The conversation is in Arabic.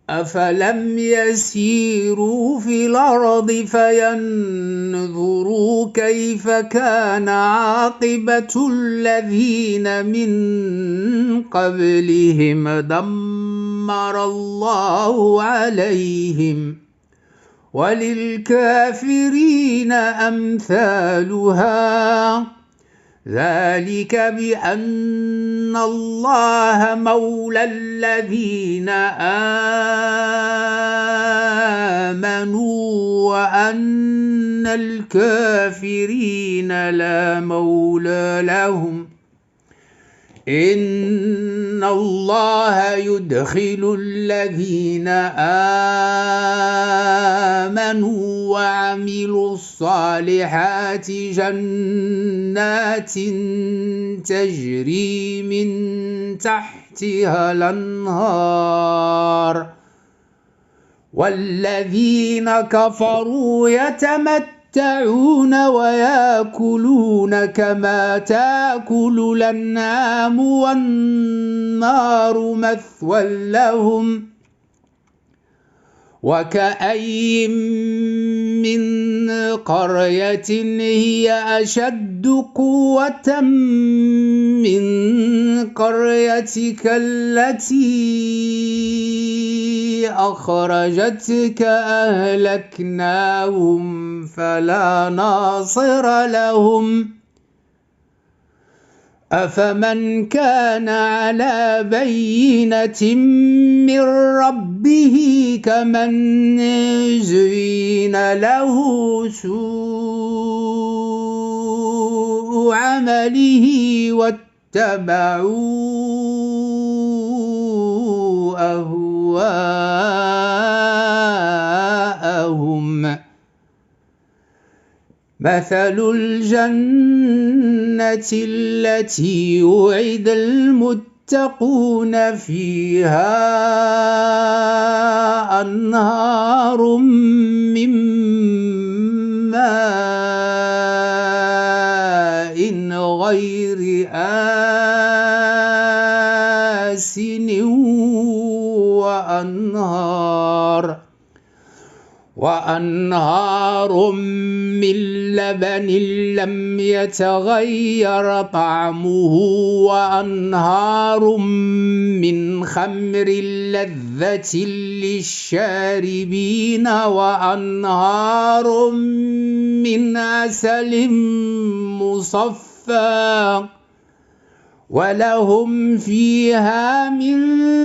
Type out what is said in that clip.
أفلم يسيروا في الأرض فينظروا كيف كان عاقبة الذين من قبلهم دمر الله عليهم وللكافرين أمثالها ذلك بأن الله مولى الذين آمنوا وأن الكافرين لا مولى لهم إن الله يدخل الذين آمنوا وعملوا الصالحات جنات تجري من تحتها الأنهار والذين كفروا يتمتعون ويأكلون كما تأكل الأنعام والنار مثوى لهم وكأين من قرية هي أشد قوة من قريتك التي أخرجتك أهلكناهم فلا ناصر لهم أفمن كان على بينة من ربه كمن زين له سوء عمله واتبعوا أهواءهم مثل الجنة التي وعد المتقون فيها أنهار من ماء غير آسن وأنهار من لبن لم يتغير طعمه وأنهار من خمر لذة للشاربين وأنهار من عسل مصفى ولهم فيها من